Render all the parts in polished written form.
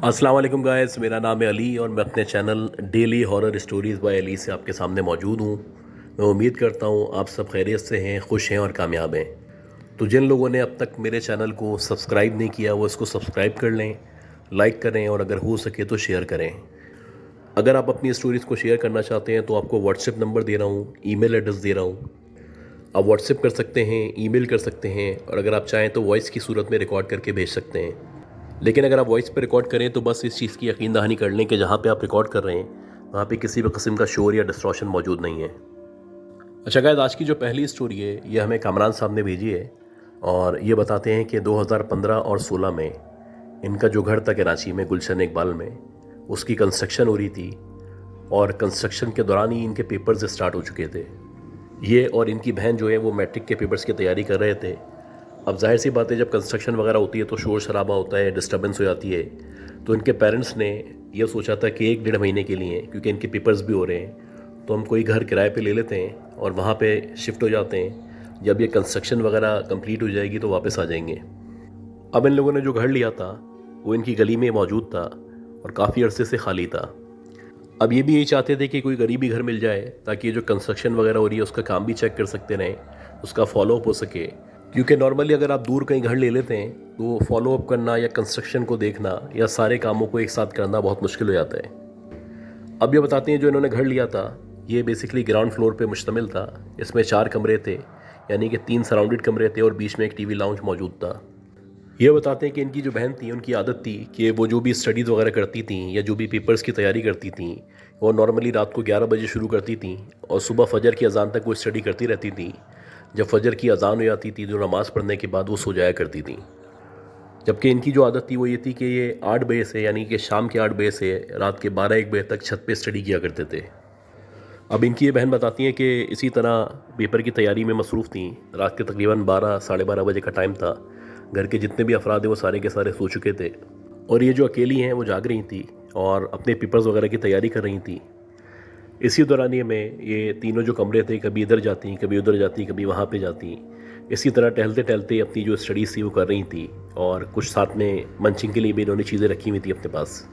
अस्सलाम वालेकुम गाइस, मेरा नाम है अली और मैं अपने channel daily horror stories by Ali से आपके सामने मौजूद हूँ। मैं उम्मीद करता हूँ आप सब खैरियत से हैं, खुश हैं और कामयाब हैं। तो जिन लोगों ने अब तक मेरे चैनल को सब्सक्राइब नहीं किया वो इसको सब्सक्राइब कर लें, लाइक करें और अगर हो सके तो शेयर करें। अगर आप अपनी स्टोरीज़ को शेयर करना चाहते हैं तो आपको व्हाट्सएप नंबर दे रहा हूँ, ईमेल एड्रेस दे रहा हूँ। आप व्हाट्सएप कर सकते हैं, ईमेल कर सकते हैं और अगर आप चाहें तो वॉइस की सूरत में रिकॉर्ड करके भेज सकते हैं। लेकिन अगर आप वॉइस पे रिकॉर्ड करें तो बस इस चीज़ की यकीन दहानी कर लें कि जहाँ पे आप रिकॉर्ड कर रहे हैं वहाँ पे किसी भी किस्म का शोर या डिस्ट्रॉशन मौजूद नहीं है। अच्छा गाइस, आज की जो पहली स्टोरी है ये हमें कामरान साहब ने भेजी है और ये बताते हैं कि 2015 और 16 में इनका जो घर था कराची में गुलशन इकबाल में, उसकी कंस्ट्रक्शन हो रही थी और कंस्ट्रक्शन के दौरान ही इनके पेपर्स स्टार्ट हो चुके थे। ये और इनकी बहन जो है वो मैट्रिक के पेपर्स की तैयारी कर रहे थे। अब जाहिर सी बात है, जब कंस्ट्रक्शन वगैरह होती है तो शोर शराबा होता है, डिस्टर्बेंस हो जाती है। तो इनके पेरेंट्स ने यह सोचा था कि 1-1.5 महीने के लिए, क्योंकि इनके पेपर्स भी हो रहे हैं, तो हम कोई घर किराए पे ले लेते हैं और वहाँ पे शिफ्ट हो जाते हैं। जब ये कंस्ट्रक्शन वगैरह कंप्लीट हो जाएगी तो वापस आ जाएंगे। अब इन लोगों ने जो घर लिया था वो इनकी गली में मौजूद था और काफ़ी अरसे से खाली था। अब ये भी यही चाहते थे कि कोई गरीबी घर मिल जाए ताकि ये जो कंस्ट्रक्शन वगैरह हो रही है उसका काम भी चेक कर सकते रहें, उसका फॉलोअप हो सके। क्योंकि नॉर्मली अगर आप दूर कहीं घर ले लेते हैं तो फॉलोअप करना या कंस्ट्रक्शन को देखना या सारे कामों को एक साथ करना बहुत मुश्किल हो जाता है। अब ये बताते हैं जो इन्होंने घर लिया था ये बेसिकली ग्राउंड फ्लोर पे मुश्तमिल था। इसमें 4 कमरे थे, यानी कि 3 सराउंडेड कमरे थे और बीच में एक टीवी लाउंज मौजूद था। ये बताते हैं कि इनकी जो बहन थी उनकी आदत थी कि वो जो भी स्टडीज़ वगैरह करती थी या जो भी पेपर्स की तैयारी करती थी वो नॉर्मली रात को 11 बजे शुरू करती थी और सुबह फजर की अजान तक वो स्टडी करती रहती थी। जब फजर की अजान हो जाती थी जो नमाज़ पढ़ने के बाद वो सो जाया करती थी। जबकि इनकी जो आदत थी वो ये थी कि ये 8 बजे से, यानी कि शाम के 8 बजे से रात के 12-1 बजे तक छत पे स्टडी किया करते थे। अब इनकी ये बहन बताती हैं कि इसी तरह पेपर की तैयारी में मसरूफ़ थी। रात के तकरीबन 12 साढ़े 12 बजे का टाइम था। घर के जितने भी अफराद हैं वो सारे के सारे सो चुके थे और ये जो अकेली हैं वो जाग रही थी और अपने पेपर्स वगैरह की तैयारी कर रही थी। इसी दौरानिए में ये तीनों जो कमरे थे कभी इधर जाती, कभी उधर जाती, कभी वहाँ पे जाती। इसी तरह टहलते टहलते अपनी जो स्टडीज़ थी वो कर रही थी और कुछ साथ में मंचिंग के लिए भी इन्होंने चीज़ें रखी हुई थी अपने पास।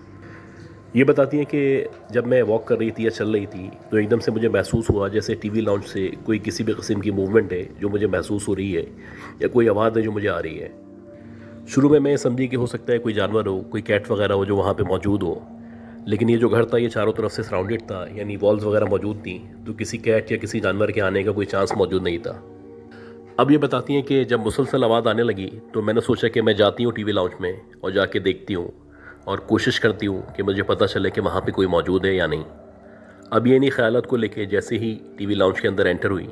ये बताती हैं कि जब मैं वॉक कर रही थी या चल रही थी तो एकदम से मुझे महसूस हुआ जैसे टीवी लाउंज से कोई किसी भी किस्म की मूवमेंट है जो मुझे महसूस हो रही है या कोई आवाज़ है जो मुझे आ रही है। शुरू में मैं समझी कि हो सकता है कोई जानवर हो, कोई कैट वगैरह हो जो वहाँ पे मौजूद हो, लेकिन ये जो घर था ये चारों तरफ से सराउंडेड था, यानी वॉल्स वगैरह मौजूद थी, तो किसी कैट या किसी जानवर के आने का कोई चांस मौजूद नहीं था। अब ये बताती हैं कि जब मुसलसल आवाज़ आने लगी तो मैंने सोचा कि मैं जाती हूँ टीवी लाउंज में और जाके देखती हूँ और कोशिश करती हूँ कि मुझे पता चले कि वहाँ पे कोई मौजूद है या नहीं। अब ये इन्हीं ख्यालात को लेके जैसे ही टीवी लाउंज के अंदर एंटर हुई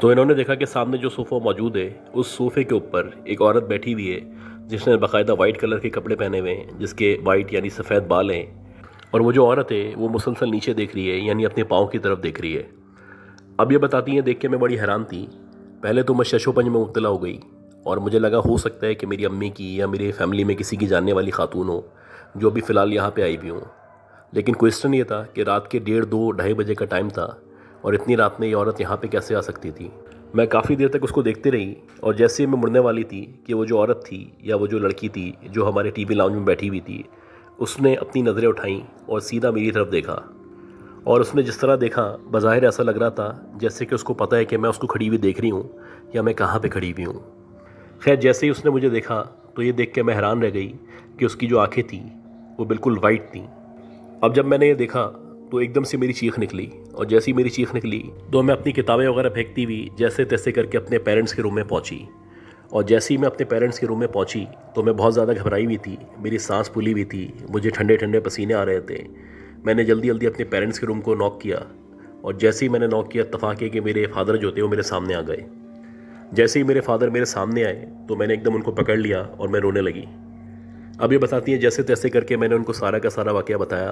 तो इन्होंने देखा कि सामने जो सोफ़ा मौजूद है उस सोफ़े के ऊपर एक औरत बैठी हुई है जिसने बाकायदा वाइट कलर के कपड़े पहने हुए हैं, जिसके वाइट यानी सफ़ेद बाल हैं। और वो जो औरत है वो मुसलसल नीचे देख रही है, यानी अपने पाँव की तरफ देख रही है। अब ये बताती हैं, देख के मैं बड़ी हैरान थी। पहले तो मैं शशोपंज में मुब्तला हो गई और मुझे लगा हो सकता है कि मेरी अम्मी की या मेरे फैमिली में किसी की जानने वाली खातून हो जो अभी फ़िलहाल यहाँ पे आई भी हूँ। लेकिन क्वेश्चन ये था कि रात के 1:30-2:30 बजे का टाइम था और इतनी रात में ये औरत यहाँ पे कैसे आ सकती थी। मैं काफ़ी देर तक उसको देखते रही और जैसे ही मैं मुड़ने वाली थी कि वो जो औरत थी या वो जो लड़की थी जो हमारे टीवी लाउंज में बैठी हुई थी उसने अपनी नज़रें उठाईं और सीधा मेरी तरफ देखा। और उसने जिस तरह देखा बज़ाहिर ऐसा लग रहा था जैसे कि उसको पता है कि मैं उसको खड़ी हुई देख रही हूँ या मैं कहाँ पे खड़ी हुई हूँ। खैर, जैसे ही उसने मुझे देखा तो ये देख के मैं हैरान रह गई कि उसकी जो आंखें थीं वो बिल्कुल वाइट थीं। अब जब मैंने ये देखा तो एकदम से मेरी चीख निकली और जैसी मेरी चीख निकली तो मैं अपनी किताबें वगैरह फेंकती हुई जैसे तैसे करके अपने पेरेंट्स के रूम में पहुंची। और जैसे ही मैं अपने पेरेंट्स के रूम में पहुंची तो मैं बहुत ज़्यादा घबराई हुई थी, मेरी सांस फूली हुई थी, मुझे ठंडे ठंडे पसीने आ रहे थे। मैंने जल्दी जल्दी अपने पेरेंट्स के रूम को नॉक किया और जैसे ही मैंने नॉक किया इत्तफाक है कि मेरे फादर जो थे वो मेरे सामने आ गए। जैसे ही मेरे फादर मेरे सामने आए तो मैंने एकदम उनको पकड़ लिया और मैं रोने लगी। अब ये बताती हैं जैसे तैसे करके मैंने उनको सारा का सारा वाक़या बताया।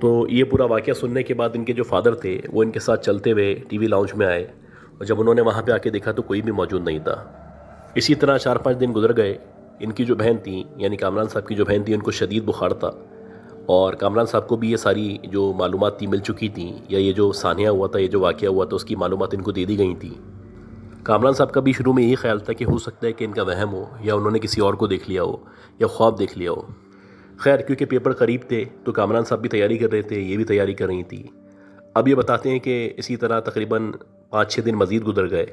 तो ये पूरा वाक़या सुनने के बाद इनके जो फादर थे वो इनके साथ चलते हुए टीवी लाउंज में आए और जब उन्होंने वहाँ पे आके देखा तो कोई भी मौजूद नहीं था। इसी तरह 4-5 दिन गुजर गए। इनकी जो बहन थी यानी कामरान साहब की जो बहन थी उनको शदीद बुखार था और कामरान साहब को भी ये सारी जो मालूमात थी मिल चुकी थी, या ये जो सानिया हुआ था, ये जो वाक़या हुआ था उसकी मालूमात इनको दे दी गई थी। कामरान साहब का भी शुरू में यही ख्याल था कि हो सकता है कि इनका वहम हो या उन्होंने किसी और को देख लिया हो या ख्वाब देख लिया हो। खैर क्योंकि पेपर करीब थे तो कामरान साहब भी तैयारी कर रहे थे, ये भी तैयारी कर रही थी। अब ये बताते हैं कि इसी तरह तकरीबन 5-6 दिन मज़ीद गुजर गए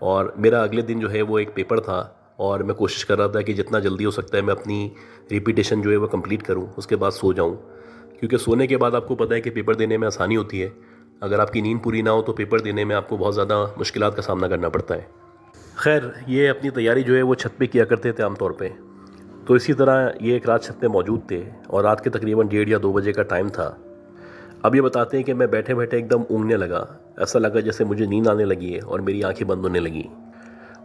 और मेरा अगले दिन जो है वो एक पेपर था और मैं कोशिश कर रहा था कि जितना जल्दी हो सकता है मैं अपनी रिपीटेशन जो है वो कंप्लीट करूं, उसके बाद सो जाऊं। क्योंकि सोने के बाद आपको पता है कि पेपर देने में आसानी होती है। अगर आपकी नींद पूरी ना हो तो पेपर देने में आपको बहुत ज़्यादा मुश्किलात का सामना करना पड़ता है। खैर ये अपनी तैयारी जो है वो छत पे किया करते थे आमतौर पे। तो इसी तरह ये एक रात छत पे मौजूद थे और रात के तकरीबन 1:30 या 2 बजे का टाइम था। अब ये बताते हैं कि मैं बैठे बैठे एकदम ऊँघने लगा। ऐसा लगा जैसे मुझे नींद आने लगी है और मेरी आंखें बंद होने लगी।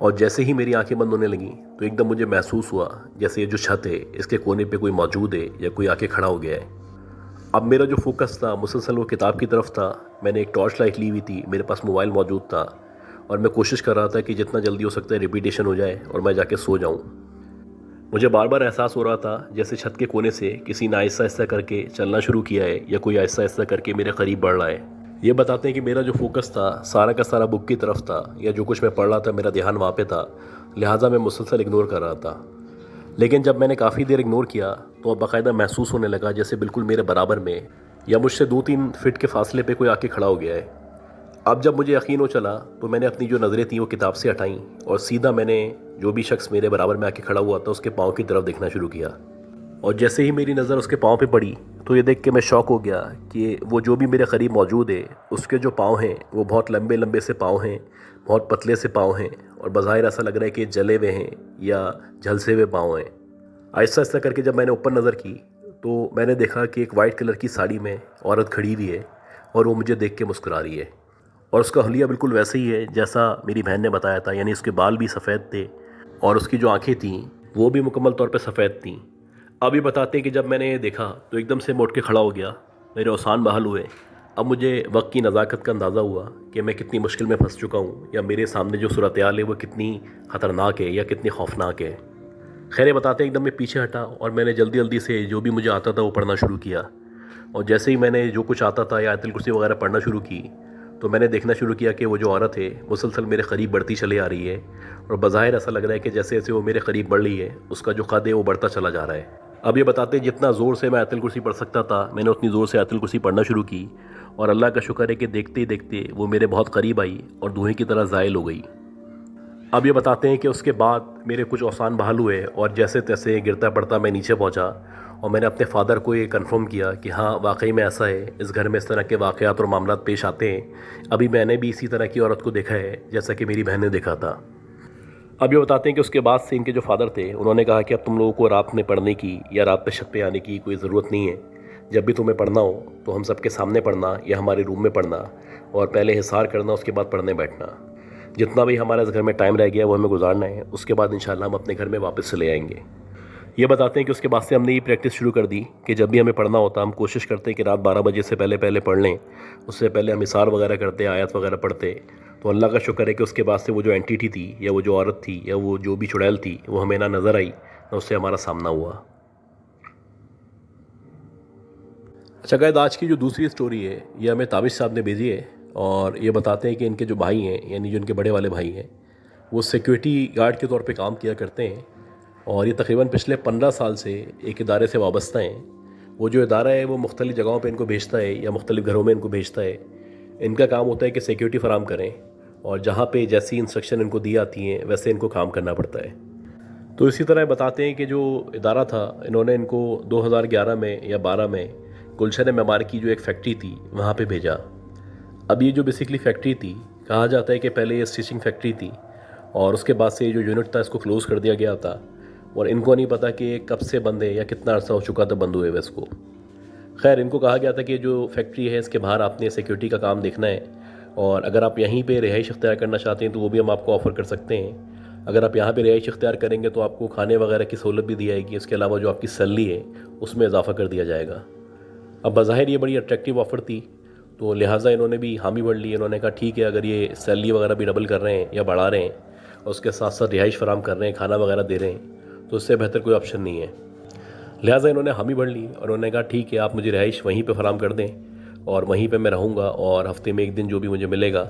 और जैसे ही मेरी आंखें बंद होने लगी तो एकदम मुझे महसूस हुआ जैसे ये जो छत है इसके कोने पे कोई मौजूद है या कोई आके खड़ा हो गया है। अब मेरा जो फोकस था मुसलसल वो किताब की तरफ था। मैंने एक टॉर्च लाइट ली हुई थी, मेरे पास मोबाइल मौजूद था और मैं कोशिश कर रहा था कि जितना जल्दी हो सकता है रिपीटेशन हो जाए और मैं जाके सो जाऊँ। मुझे बार बार एहसास हो रहा था जैसे छत के कोने से किसी ने आहिस्ता आहिस्ता करके चलना शुरू किया है या कोई आहिस्ता आहिस्ता करके मेरे करीब बढ़ रहा है। ये बताते हैं कि मेरा जो फोकस था सारा का सारा बुक की तरफ था या जो कुछ मैं पढ़ रहा था मेरा ध्यान वहाँ पे था, लिहाजा मैं मुसलसल इग्नोर कर रहा था। लेकिन जब मैंने काफ़ी देर इग्नोर किया तो अब बाकायदा महसूस होने लगा जैसे बिल्कुल मेरे बराबर में या मुझसे 2-3 फीट के फासले पे कोई आके खड़ा हो गया है। अब जब मुझे यकीन हो चला तो मैंने अपनी जो नज़रें थीं वो किताब से हटाईं और सीधा मैंने जो भी शख्स मेरे बराबर में आके खड़ा हुआ था उसके पाँव की तरफ देखना शुरू किया। और जैसे ही मेरी नज़र उसके पाँव पे पड़ी तो ये देख के मैं शॉक हो गया कि वो जो भी मेरे करीब मौजूद है उसके जो पाँव हैं वो बहुत लंबे लंबे से पाँव हैं, बहुत पतले से पाँव हैं और बज़ाहिर ऐसा लग रहा है कि जले हुए हैं या झलसे हुए पाँव हैं। आहिस्ता आहिस्ता करके जब मैंने ऊपर नज़र की तो मैंने देखा कि एक वाइट कलर की साड़ी में औरत खड़ी हुई है और वो मुझे देख के मुस्कुरा रही है। और उसका हलिया बिल्कुल वैसे ही है जैसा मेरी बहन ने बताया था, यानी उसके बाल भी सफ़ेद थे और उसकी जो आंखें थीं वो भी मुकम्मल तौर पे सफ़ेद थीं। अब ये बताते हैं कि जब मैंने ये देखा तो एकदम से मैं उठ के खड़ा हो गया, मेरे औसान बहाल हुए। अब मुझे वक्त की नज़ाकत का अंदाज़ा हुआ कि मैं कितनी मुश्किल में फंस चुका हूँ या मेरे सामने जो सूरत-ए-हाल है वो कितनी ख़तरनाक है या कितनी खौफनाक है। खैर ये बताते हैं एकदम मैं पीछे हटा और मैंने जल्दी जल्दी से जो भी मुझे आता था वो पढ़ना शुरू किया। और जैसे ही मैंने जो कुछ आता था या आयतुल कुर्सी वगैरह पढ़ना शुरू की तो मैंने देखना शुरू किया कि वो जो औरत है मुसलसल मेरे करीब बढ़ती चली आ रही है और बज़ाहिर ऐसा लग रहा है कि जैसे जैसे वो मेरे करीब बढ़ रही है उसका जो कद है वो बढ़ता चला जा रहा है। अब ये बताते हैं जितना ज़ोर से मैं आयतुल कुर्सी पढ़ सकता था मैंने उतनी ज़ोर से आयतुल कुर्सी पढ़ना शुरू की और अल्लाह का शुक्र है कि देखते ही देखते वो मेरे बहुत करीब आई और धुएँ की तरह ज़ायल हो गई। अब ये बताते हैं कि उसके बाद मेरे कुछ औसान बहाल हुए और जैसे तैसे गिरता पड़ता मैं नीचे पहुंचा और मैंने अपने फ़ादर को ये कंफर्म किया कि हाँ वाकई में ऐसा है, इस घर में इस तरह के वाक़यात और मामलात पेश आते हैं। अभी मैंने भी इसी तरह की औरत को देखा है जैसा कि मेरी बहन ने देखा था। अब ये बताते हैं कि उसके बाद से इनके जो फ़ादर थे उन्होंने कहा कि अब तुम लोगों को रात में पढ़ने की या रात पे छत पे आने की कोई ज़रूरत नहीं है। जब भी तुम्हें पढ़ना हो तो हम सबके सामने पढ़ना या हमारे रूम में पढ़ना और पहले हिसार करना, उसके बाद पढ़ने बैठना। जितना भी हमारा इस घर में टाइम रह गया वो हमें गुजारना है, उसके बाद इंशाल्लाह हम अपने घर में वापस चले आएंगे। ये बताते हैं कि उसके बाद से हमने ये प्रैक्टिस शुरू कर दी कि जब भी हमें पढ़ना होता हम कोशिश करते हैं कि रात 12 बजे से पहले पहले पढ़ लें। उससे पहले हम इसार वगैरह करते, आयत वगैरह पढ़ते। तो अल्लाह का शुक्र है कि उसके बाद से वो जो एंटिटी थी या वो जो औरत थी या वो जो भी चुड़ैल थी वो हमें ना नज़र आई ना उससे हमारा सामना हुआ। अच्छा गाइस, आज की जो दूसरी स्टोरी है ये हमें ताबिश साहब ने भेजी है और ये बताते हैं कि इनके जो भाई हैं यानी जो इनके बड़े वाले भाई हैं वो सिक्योरिटी गार्ड के तौर पे काम किया करते हैं और ये तकरीबन पिछले 15 साल से एक इदारे से वाबस्ता हैं। वो जो इदारा है वो मुख्तलिफ़ जगहों पे इनको भेजता है या मुख्तलिफ़ घरों में इनको भेजता है। इनका काम होता है कि सिक्योरिटी फ़राम करें और जहाँ पे जैसी इंस्ट्रक्शन इनको दी आती हैं वैसे इनको काम करना पड़ता है। तो इसी तरह बताते हैं कि जो इदारा था इन्होंने इनको 2011 में या 12 में गुलशन मेमार की जो एक फ़ैक्ट्री थी वहाँ पे भेजा। अब ये जो बेसिकली फ़ैक्ट्री थी, कहा जाता है कि पहले ये स्टिचिंग फैक्ट्री थी और उसके बाद से ये जो यूनिट था इसको क्लोज़ कर दिया गया था और इनको नहीं पता कि ये कब से बंद है या कितना अर्सा हो चुका था बंद हुए हुए इसको। खैर इनको कहा गया था कि जो फैक्ट्री है इसके बाहर आपने सिक्योरिटी का काम देखना है और अगर आप यहीं पे रिहाइश इख्तियार करना चाहते हैं तो वो भी हम आपको ऑफ़र कर सकते हैं। अगर आप यहाँ पे रिहाइश इख्तियार करेंगे तो आपको खाने वगैरह की सहूलत भी दी जाएगी, इसके अलावा जो आपकी सैलरी है उसमें इजाफ़ा कर दिया जाएगा। अब बज़ाहिर ये बड़ी अट्रैक्टिव ऑफ़र थी तो लिहाजा इन्होंने भी हामी भर ली। इन्होंने कहा ठीक है, अगर ये सैलरी वगैरह भी डबल कर रहे हैं या बढ़ा रहे हैं और उसके साथ साथ रिहाइश फराम कर रहे हैं, खाना वगैरह दे रहे हैं, तो इससे बेहतर कोई ऑप्शन नहीं है। लिहाजा इन्होंने हामी भर ली और उन्होंने कहा ठीक है, आप मुझे रिहाइश वहीं पे फराम कर दें और वहीं पे मैं रहूँगा और हफ़्ते में एक दिन जो भी मुझे मिलेगा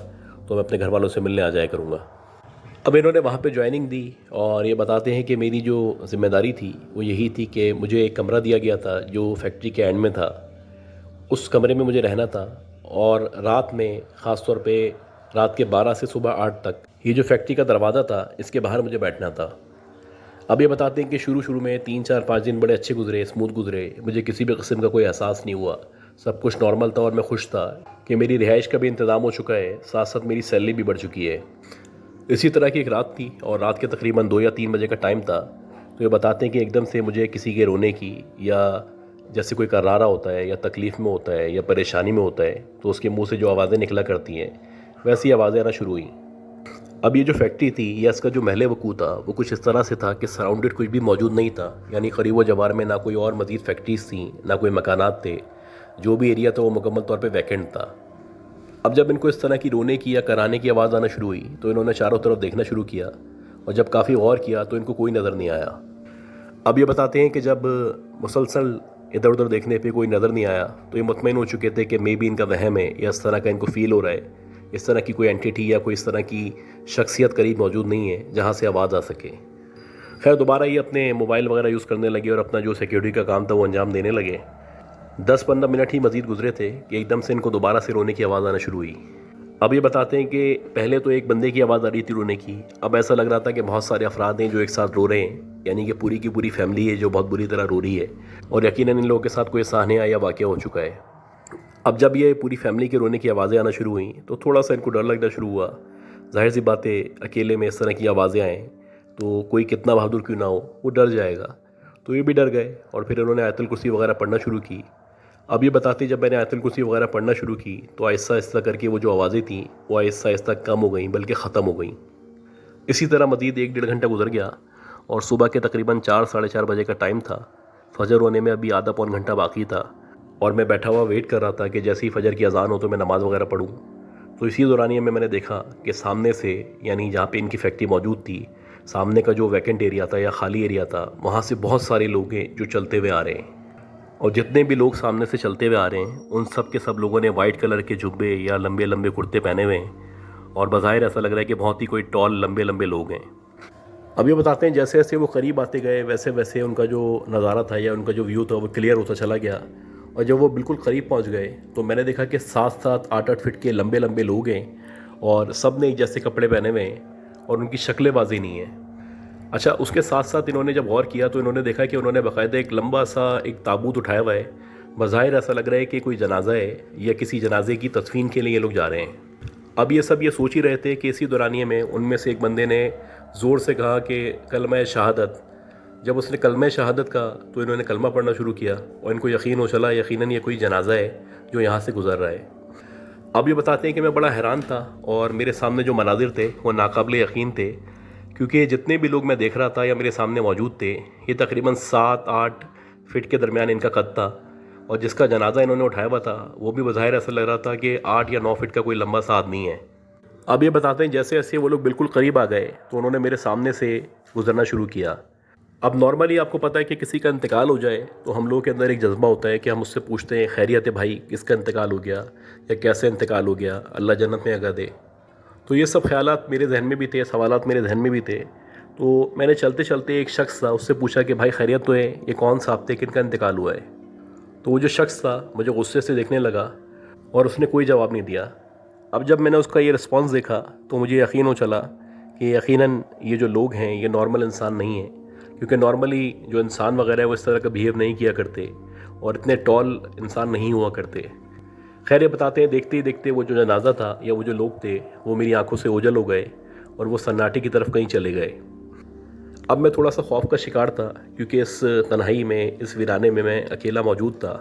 तो मैं अपने घर वालों से मिलने आ जाया करूँगा। अब इन्होंने वहाँ पे ज्वाइनिंग दी और ये बताते हैं कि मेरी जो ज़िम्मेदारी थी वो यही थी कि मुझे एक कमरा दिया गया था जो फैक्ट्री के एंड में था। उस कमरे में मुझे रहना था और रात में ख़ास तौर पे रात के 12 से सुबह 8 तक ये जो फैक्ट्री का दरवाज़ा था इसके बाहर मुझे बैठना था। अब ये बताते हैं कि शुरू में 3 4 5 दिन बड़े अच्छे गुजरे, स्मूथ गुजरे, मुझे किसी भी किस्म का कोई एहसास नहीं हुआ, सब कुछ नॉर्मल था और मैं खुश था कि मेरी रिहाइश का भी इंतज़ाम हो चुका है, साथ साथ मेरी सैलरी भी बढ़ चुकी है। इसी तरह की एक रात थी और रात के तकरीबन 2 या 3 बजे का टाइम था। तो ये बताते हैं कि एकदम से मुझे किसी के रोने की, या जैसे कोई कर्रारा होता है या तकलीफ़ में होता है या परेशानी में होता है तो उसके मुंह से जो आवाज़ें निकला करती हैं वैसी आवाज़ें आना शुरू हुई। अब ये जो फैक्ट्री थी या इसका जो महल वकूँ था वो कुछ इस तरह से था कि सराउंडेड कुछ भी मौजूद नहीं था, यानी करीब व जवार में ना कोई और मज़ीद फैक्ट्रीज़ थी, ना कोई मकानात थे। जो भी एरिया था वो मुकम्मल तौर पे वैकेंट था। अब जब इनको इस तरह की रोने की या कराने की आवाज़ आना शुरू हुई तो इन्होंने चारों तरफ देखना शुरू किया और जब काफ़ी गौर किया तो इनको कोई नज़र नहीं आया। अब ये बताते हैं कि जब मुसलसल इधर उधर देखने पे कोई नज़र नहीं आया तो ये मुतमईन हो चुके थे कि मे बी इनका वहम है या इस तरह का इनको फ़ील हो रहा है, इस तरह की कोई एंटिटी या कोई इस तरह की शख्सियत करीब मौजूद नहीं है जहाँ से आवाज़ आ सके। खैर दोबारा ये अपने मोबाइल वगैरह यूज़ करने लगे और अपना जो सिक्योरिटी का काम था वो अंजाम देने लगे। 10-15 मिनट ही मज़ीद गुजरे थे कि एकदम से इनको दोबारा से रोने की आवाज़ आना शुरू हुई। अब ये बताते हैं कि पहले तो एक बंदे की आवाज़ आ रही थी रोने की, अब ऐसा लग रहा था कि बहुत सारे अफराद हैं जो एक साथ रो रहे हैं, यानी कि पूरी की पूरी फैमिली है जो बहुत बुरी तरह रो रही है और यकीनन इन लोगों के साथ कोई साहनिया या वाक़या हो चुका है। अब जब ये पूरी फैमिली के रोने की आवाज़ें आना शुरू हुई तो थोड़ा सा इनको डर लगना शुरू हुआ। जाहिर सी बात है, अकेले में इस तरह की आवाज़ें आएँ तो कोई कितना बहादुर क्यों ना हो वो डर जाएगा। तो ये भी डर गए और फिर इन्होंने आयतुल कुर्सी वगैरह पढ़ना शुरू की। अब ये बताते जब मैंने आयतुल कुर्सी वगैरह पढ़ना शुरू की तो आहिस्ता आहिस्ता करके वो जो आवाज़ें थीं वो आहिस्ता आहिस्ता कम हो गई, बल्कि ख़त्म हो गई। इसी तरह मज़ीद 1-1.5 घंटा गुजर गया और सुबह के तकरीबन 4-4:30 बजे का टाइम था। फ़जर होने में अभी आधा पौन घंटा बाकी था और मैं बैठा हुआ वेट कर रहा था कि जैसे ही फ़जर की अज़ान हो तो मैं नमाज़ वगैरह पढ़ूँ। तो इसी दौरानिए में मैंने देखा कि सामने से, यानी जहाँ पे इनकी फैक्ट्री मौजूद थी, सामने का जो वैकेंट एरिया था या खाली एरिया था, वहाँ से बहुत सारे लोग हैं जो चलते हुए आ रहे हैं और जितने भी लोग सामने से चलते हुए आ रहे हैं उन सब के सब लोगों ने वाइट कलर के जुब्बे या लंबे लंबे कुर्ते पहने हुए हैं और बज़ाहिर ऐसा लग रहा है कि बहुत ही कोई टॉल लंबे लंबे लोग हैं। अब ये बताते हैं जैसे जैसे वो करीब आते गए वैसे वैसे उनका जो नज़ारा था या उनका जो व्यू था वो क्लियर होता चला गया और जब वो बिल्कुल करीब पहुंच गए तो मैंने देखा कि 7-7 8-8 फीट के लंबे लंबे लोग हैं और सब ने एक जैसे कपड़े पहने हुए हैं और उनकी शक्लें बाजी नहीं है। अच्छा, उसके साथ साथ इन्होंने जब गौर किया तो इन्होंने देखा कि उन्होंने बाकायदा एक लंबा सा एक ताबूत उठाया हुआ है। बज़ाहिर ऐसा लग रहा है कि कोई जनाजा है या किसी जनाजे की तदफीन के लिए ये लोग जा रहे हैं। अब ये सब ये सोच ही रहे थे कि इसी दौरानिए में उनमें से एक बंदे ने ज़ोर से कहा कि कलमा शहादत। जब उसने कलमा शहादत कहा तो इन्होंने कलमा पढ़ना शुरू किया और इनको यकीन हो चला यकीनन ये कोई जनाजा है जो यहाँ से गुज़र रहा है। अब ये बताते हैं कि मैं बड़ा हैरान था और मेरे सामने जो मनाजिर थे वो नाकाबिल यकीन थे, क्योंकि जितने भी लोग मैं देख रहा था या मेरे सामने मौजूद थे ये तकरीबन 7-8 फीट के दरमियान इनका कद था और जिसका जनाजा इन्होंने उठाया हुआ था वो भी बज़ाहिर ऐसा लग रहा था कि 8 या 9 फीट का कोई लंबा सा आदमी है। अब ये बताते हैं जैसे जैसे वो लोग बिल्कुल करीब आ गए तो उन्होंने मेरे सामने से गुजरना शुरू किया। अब नॉर्मली आपको पता है कि किसी का इंतकाल हो जाए तो हम लोगों के अंदर एक जज्बा होता है कि हम उससे पूछते हैं खैरियत है भाई, किसका इंतकाल हो गया या कैसे इंतकाल हो गया, अल्लाह जन्नत में जगह दे। तो ये सब ख्यालात मेरे जहन में भी थे, सवालात मेरे जहन में भी थे। तो मैंने चलते चलते एक शख्स था उससे पूछा कि भाई खैरियत तो है, ये कौन साहब थे, किनका इंतकाल हुआ है। तो वो जो शख्स था मुझे गुस्से से देखने लगा और उसने कोई जवाब नहीं दिया। अब जब मैंने उसका ये रिस्पॉन्स देखा तो मुझे यकीन हो चला कि यकीनन ये जो लोग हैं ये नॉर्मल इंसान नहीं है, क्योंकि नॉर्मली जो इंसान वगैरह है वो इस तरह का बिहेव नहीं किया करते और इतने टॉल इंसान नहीं हुआ करते। खैर ये बताते हैं देखते ही देखते वो जो जनाजा था या वो जो लोग थे वो मेरी आंखों से ओझल हो गए और वो सन्नाटे की तरफ कहीं चले गए। अब मैं थोड़ा सा खौफ का शिकार था क्योंकि इस तन्हाई में, इस वीराने में मैं अकेला मौजूद था।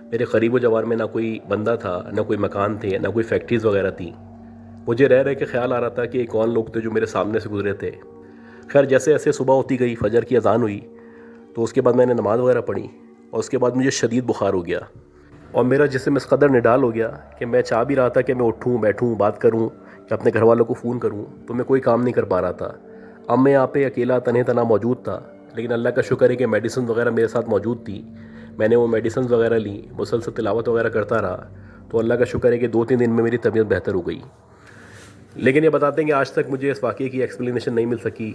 मेरे करीब व जवार में ना कोई बंदा था, ना कोई मकान थे, ना कोई फैक्ट्रीज़ वगैरह थी। मुझे रह रह के ख्याल आ रहा था कि ये कौन लोग थे जो मेरे सामने से गुजरे थे। खैर जैसे जैसे सुबह होती गई, फजर की अज़ान हुई तो उसके बाद मैंने नमाज़ वगैरह पढ़ी और उसके बाद मुझे शदीद बुखार हो गया और मेरा जिस्म इस कदर निडाल हो गया कि मैं चाह भी रहा था कि मैं उठूँ, बैठूँ, बात करूँ या अपने घर वालों को फ़ोन करूँ, तो मैं कोई काम नहीं कर पा रहा था। अब मैं यहाँ पे अकेला तन्हे तना मौजूद था, लेकिन अल्लाह का शुक्र है कि मेडिसिन वगैरह मेरे साथ मौजूद थी। मैंने वो मेडिसिन वगैरह ली, मुसलसल तिलावत वगैरह करता रहा, तो अल्लाह का शुक्र है कि 2-3 दिन में मेरी तबीयत बेहतर हो गई। लेकिन ये बताते हैं कि आज तक मुझे इस वाक़ये की एक्सप्लेनेशन नहीं मिल सकी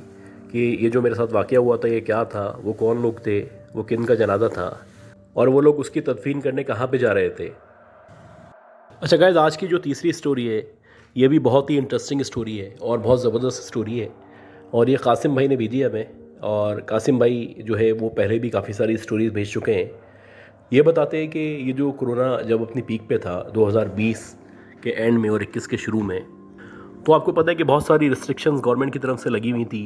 कि ये जो मेरे साथ वाक़या हुआ था ये क्या था, वो कौन लोग थे, वो किन का जनाजा था और वो लोग उसकी तदफीन करने कहाँ पे जा रहे थे। अच्छा गाइस, आज की जो तीसरी स्टोरी है ये भी बहुत ही इंटरेस्टिंग स्टोरी है और बहुत ज़बरदस्त स्टोरी है और ये कासिम भाई ने भेजी है हमें। और कासिम भाई जो है वो पहले भी काफ़ी सारी स्टोरीज़ भेज चुके हैं। ये बताते हैं कि ये जो कोरोना जब अपनी पीक पे था 2020 के एंड में और 21 के शुरू में, तो आपको पता है कि बहुत सारी रिस्ट्रिक्शंस गवर्नमेंट की तरफ से लगी हुई थी।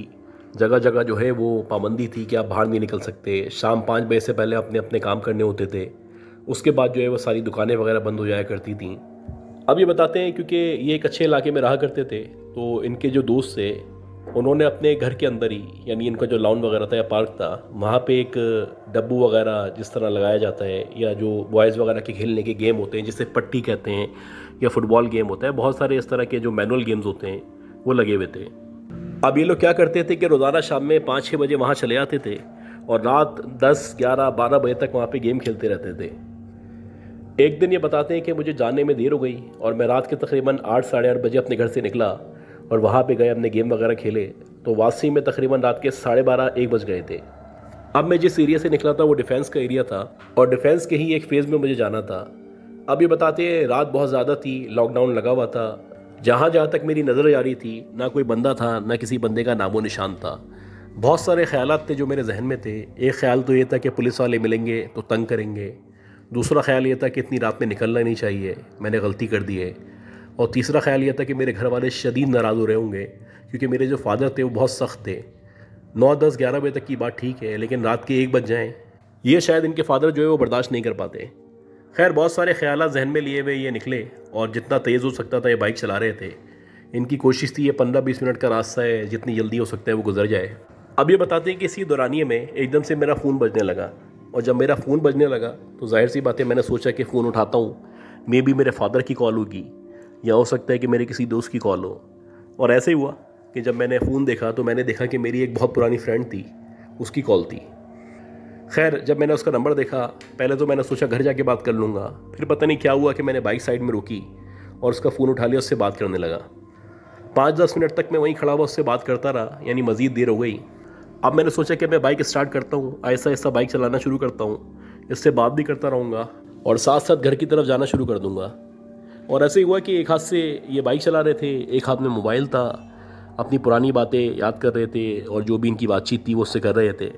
जगह जगह जो है वो पाबंदी थी कि आप बाहर नहीं निकल सकते, शाम 5 बजे से पहले अपने अपने काम करने होते थे। उसके बाद जो है वो सारी दुकानें वगैरह बंद हो जाया करती थी। अब ये बताते हैं क्योंकि ये एक अच्छे इलाके में रहा करते थे, तो इनके जो दोस्त थे उन्होंने अपने घर के अंदर ही, यानी इनका जो लॉन वगैरह था या पार्क था, वहाँ पे एक डब्बू वगैरह जिस तरह लगाया जाता है या जो बॉयज़ वगैरह के खेलने के गेम होते हैं जिसे पट्टी कहते हैं या फुटबॉल गेम होता है, बहुत सारे इस तरह के जो मैनुअल गेम्स होते हैं वो लगे हुए थे। अब ये लोग क्या करते थे कि रोज़ाना शाम में 5-6 बजे वहाँ चले आते थे और रात 10, 11, 12 बजे तक वहाँ पे गेम खेलते रहते थे। एक दिन ये बताते हैं कि मुझे जाने में देर हो गई और मैं रात के तकरीबन 8, साढ़े 8 बजे अपने घर से निकला और वहाँ पे गए, अपने गेम वगैरह खेले, तो वासी में तकरीबन रात के 12:30, 1 बज गए थे। अब मैं जिस एरिया से निकला था वो डिफेंस का एरिया था और डिफेंस के ही एक फ़ेज़ में मुझे जाना था। अब ये बताते हैं रात बहुत ज़्यादा थी, लॉकडाउन लगा हुआ था। जहाँ जहाँ तक मेरी नज़र जा रही थी ना कोई बंदा था, ना किसी बंदे का नामो निशान था। बहुत सारे ख़यालात थे जो मेरे जहन में थे। एक ख़्याल तो ये था कि पुलिस वाले मिलेंगे तो तंग करेंगे। दूसरा ख़्याल ये था कि इतनी रात में निकलना नहीं चाहिए, मैंने गलती कर दी है। और तीसरा ख़्याल ये था कि मेरे घर वाले शदीद नाराज़ हो रहे होंगे क्योंकि मेरे जो फादर थे वो बहुत सख्त थे। 9, 10, 11 बजे तक की बात ठीक है, लेकिन रात के 1 बज जाएँ ये शायद इनके फादर जो है वो बर्दाश्त नहीं कर पाते। खैर, बहुत सारे ख़यालात जहन में लिए हुए ये निकले और जितना तेज़ हो सकता था ये बाइक चला रहे थे। इनकी कोशिश थी ये 15-20 मिनट का रास्ता है, जितनी जल्दी हो सकता है वो गुजर जाए। अब ये बताते हैं कि इसी दौरानिए में एकदम से मेरा फ़ोन बजने लगा और जब मेरा फ़ोन बजने लगा तो जाहिर सी बात है मैंने सोचा कि फ़ोन उठाता हूँ, मे बी मेरे फादर की कॉल होगी या हो सकता है कि मेरे किसी दोस्त की कॉल हो। और ऐसे ही हुआ कि जब मैंने फ़ोन देखा तो मैंने देखा कि मेरी एक बहुत पुरानी फ्रेंड थी, उसकी कॉल थी। खैर, जब मैंने उसका नंबर देखा पहले तो मैंने सोचा घर जाके बात कर लूँगा, फिर पता नहीं क्या हुआ कि मैंने बाइक साइड में रोकी और उसका फ़ोन उठा लिया, उससे बात करने लगा। 5-10 मिनट तक मैं वहीं खड़ा हुआ उससे बात करता रहा, यानी मज़ीद देर हो गई। अब मैंने सोचा कि मैं बाइक स्टार्ट करता हूँ, आहिस्ता आहिस्ता बाइक चलाना शुरू करता हूँ, इससे बात भी करता रहूँगा और साथ साथ घर की तरफ जाना शुरू कर दूँगा। और ऐसे ही हुआ कि एक हाथ से ये बाइक चला रहे थे, एक हाथ में मोबाइल था, अपनी पुरानी बातें याद कर रहे थे और जो भी इनकी बातचीत थी वो उससे कर रहे थे।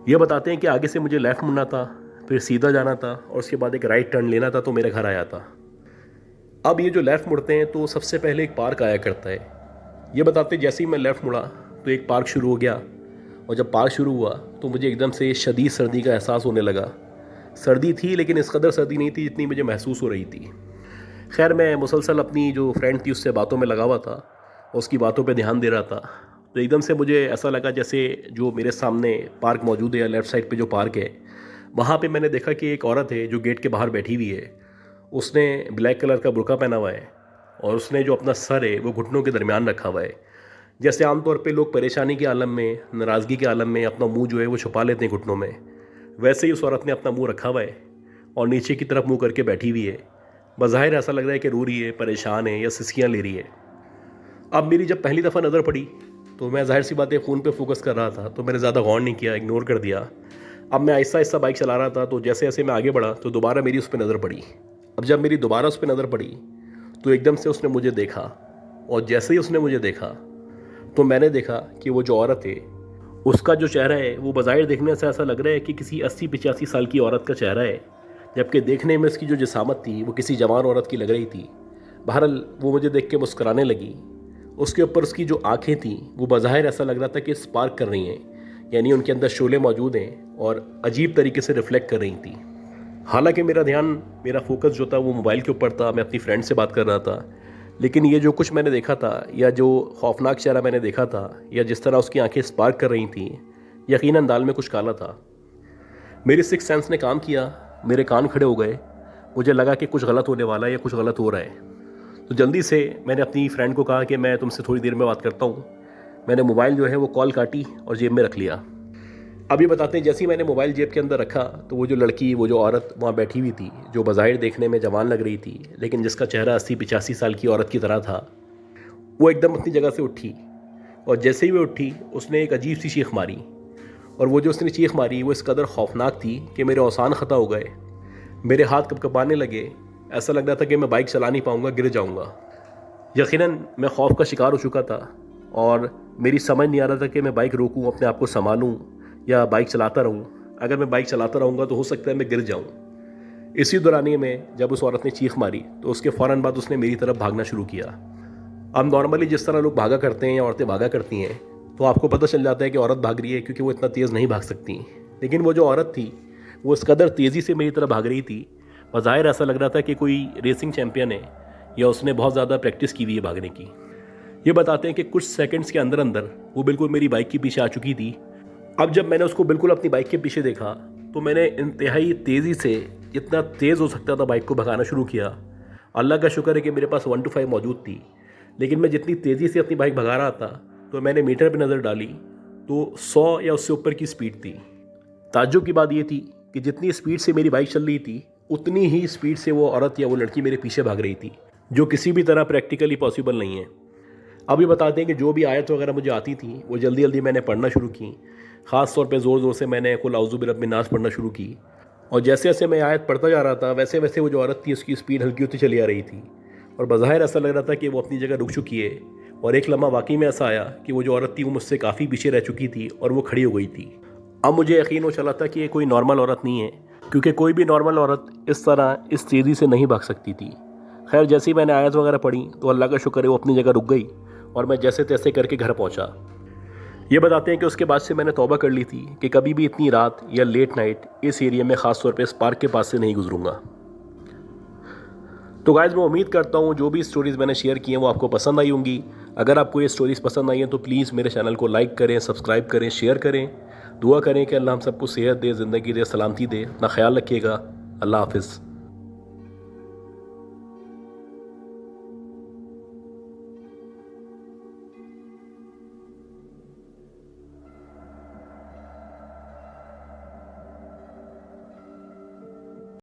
ये बताते हैं कि आगे से मुझे लेफ़्ट मुड़ना था, फिर सीधा जाना था और उसके बाद एक राइट टर्न लेना था तो मेरा घर आया था। अब ये जो लेफ़्ट मुड़ते हैं तो सबसे पहले एक पार्क आया करता है। ये बताते जैसे ही मैं लेफ़्ट मुड़ा तो एक पार्क शुरू हो गया और जब पार्क शुरू हुआ तो मुझे एकदम से शदीद सर्दी का एहसास होने लगा। सर्दी थी लेकिन इस कदर सर्दी नहीं थी जितनी मुझे महसूस हो रही थी। खैर, मैं मुसलसल अपनी जो फ्रेंड थी उससे बातों में लगा हुआ था, उसकी बातों पे ध्यान दे रहा था। तो एकदम से मुझे ऐसा लगा जैसे जो मेरे सामने पार्क मौजूद है या लेफ़्ट साइड पे जो पार्क है वहाँ पे मैंने देखा कि एक औरत है जो गेट के बाहर बैठी हुई है। उसने ब्लैक कलर का बुर्का पहना हुआ है और उसने जो अपना सर है वो घुटनों के दरमियान रखा हुआ है। जैसे आमतौर पे लोग परेशानी के आलम में, नाराज़गी के आलम में अपना मुंह जो है वो छुपा लेते हैं घुटनों में, वैसे ही उस औरत ने अपना मुंह रखा हुआ है और नीचे की तरफ मुंह करके बैठी हुई है। बज़ाहिर ऐसा लग रहा है कि रो रही है, परेशान है या सिसकियाँ ले रही है। अब मेरी जब पहली दफ़ा नज़र पड़ी तो मैं ज़ाहिर सी बात है फ़ोन पे फोकस कर रहा था, तो मैंने ज़्यादा गौर नहीं किया, इग्नोर कर दिया। अब मैं आहिस्ता आहिस्ता बाइक चला रहा था तो जैसे जैसे मैं आगे बढ़ा तो दोबारा मेरी उस पर नज़र पड़ी। अब जब मेरी दोबारा उस पर नज़र पड़ी तो एकदम से उसने मुझे देखा और जैसे ही उसने मुझे देखा तो मैंने देखा कि वो जो औरत है उसका जो चेहरा है वो बज़ाहिर देखने से ऐसा लग रहा है कि किसी 80-85 साल की औरत का चेहरा है, जबकि देखने में उसकी जो जिसामत थी वो किसी जवान औरत की लग रही थी। बहरहाल वो मुझे देख के मुस्कुराने लगी। उसके ऊपर उसकी जो आँखें थीं वो बज़ाहिर ऐसा लग रहा था कि स्पार्क कर रही हैं, यानी उनके अंदर शोले मौजूद हैं और अजीब तरीके से रिफ़्लेक्ट कर रही थी। हालांकि मेरा फोकस जो था वो मोबाइल के ऊपर था, मैं अपनी फ्रेंड से बात कर रहा था, लेकिन ये जो कुछ मैंने देखा था या जो खौफनाक चेहरा मैंने देखा था या जिस तरह उसकी आंखें स्पार्क कर रही थीं, यकीनन दाल में कुछ काला था। मेरी सिक्स सेंस ने काम किया, मेरे कान खड़े हो गए, मुझे लगा कि कुछ गलत होने वाला है या कुछ गलत हो रहा है। तो जल्दी से मैंने अपनी फ्रेंड को कहा कि मैं तुमसे थोड़ी देर में बात करता हूँ। मैंने मोबाइल जो है वो कॉल काटी और जेब में रख लिया। अभी बताते हैं जैसे ही मैंने मोबाइल जेब के अंदर रखा तो वो जो लड़की, वो जो औरत वहाँ बैठी हुई थी, जो बज़ाहिर देखने में जवान लग रही थी लेकिन जिसका चेहरा 80-85 साल की औरत की तरह था, वो एकदम अपनी जगह से उठी और जैसे ही वो उठी उसने एक अजीब सी चीख मारी, और वो जो उसने चीख मारी वो इस कदर खौफनाक थी कि मेरे औसान ख़ता हो गए, मेरे हाथ कँपकपाने लगे, ऐसा लग रहा था कि मैं बाइक चला नहीं पाऊँगा, गिर जाऊँगा। यकीनन मैं खौफ का शिकार हो चुका था और मेरी समझ नहीं आ रहा था कि मैं बाइक रोकूं, अपने आप को संभालूं या बाइक चलाता रहूं। अगर मैं बाइक चलाता रहूँगा तो हो सकता है मैं गिर जाऊं। इसी दौरानिए में जब उस औरत ने चीख मारी तो उसके फ़ौरन बाद उसने मेरी तरफ भागना शुरू किया। अब नॉर्मली जिस तरह लोग भागा करते हैं या औरतें भागा करती हैं तो आपको पता चल जाता है कि औरत भाग रही है, क्योंकि वो इतना तेज़ नहीं भाग सकती। लेकिन वो जो औरत थी वो इस कदर तेज़ी से मेरी तरफ भाग रही थी, बज़ाहिर ऐसा लग रहा था कि कोई रेसिंग चैम्पियन है या उसने बहुत ज़्यादा प्रैक्टिस की हुई है भागने की। ये बताते हैं कि कुछ सेकंड्स के अंदर अंदर वो बिल्कुल मेरी बाइक के पीछे आ चुकी थी। अब जब मैंने उसको बिल्कुल अपनी बाइक के पीछे देखा तो मैंने इंतहाई तेज़ी से, जितना तेज़ हो सकता था, बाइक को भगाना शुरू किया। अल्लाह का शुक्र है कि मेरे पास 1 to 5 मौजूद थी, लेकिन मैं जितनी तेज़ी से अपनी बाइक भगा रहा था तो मैंने मीटर पर नज़र डाली तो 100 या उससे ऊपर की स्पीड थी। ताज्जुब की बात ये थी कि जितनी स्पीड से मेरी बाइक चल रही थी उतनी ही स्पीड से वो औरत या वो लड़की मेरे पीछे भाग रही थी, जो किसी भी तरह प्रैक्टिकली पॉसिबल नहीं है। अभी बताते हैं कि जो भी आयत वगैरह मुझे आती थी वो जल्दी जल्दी मैंने पढ़ना शुरू की। ख़ास तौर पे ज़ोर ज़ोर से मैंने कुल औज़ु बिरब्बिन नास पढ़ना शुरू की, और जैसे जैसे मैं आयत पढ़ता जा रहा था वैसे वैसे वो जो औरत थी उसकी स्पीड हल्की होती चली आ रही थी, और बज़ाहिर ऐसा लग रहा था कि वो अपनी जगह रुक चुकी है। और एक लम्हा वाकई में ऐसा आया कि वो जो औरत थी वो मुझसे काफ़ी पीछे रह चुकी थी और वो खड़ी हो गई थी। अब मुझे यकीन हो चला था कि ये कोई नॉर्मल औरत नहीं है, क्योंकि कोई भी नॉर्मल औरत इस तरह इस तेज़ी से नहीं भाग सकती थी। खैर, जैसे ही मैंने आयत वगैरह पढ़ी तो अल्लाह का शुक्र है वो अपनी जगह रुक गई और मैं जैसे तैसे करके घर पहुंचा। ये बताते हैं कि उसके बाद से मैंने तौबा कर ली थी कि कभी भी इतनी रात या लेट नाइट इस एरिया में, ख़ास तौर पे इस पार्क के पास से नहीं गुजरूंगा। तो गाइस, मैं उम्मीद करता हूँ जो भी स्टोरीज़ मैंने शेयर की हैं वो आपको पसंद आई होंगी। अगर आपको ये स्टोरीज़ पसंद आई हैं तो प्लीज़ मेरे चैनल को लाइक करें, सब्सक्राइब करें, शेयर करें। दुआ करें कि अल्लाह हम सबको सेहत दे, ज़िंदगी दे, सलामती दे। अपना ख्याल रखिएगा। अल्लाह हाफ़िज़।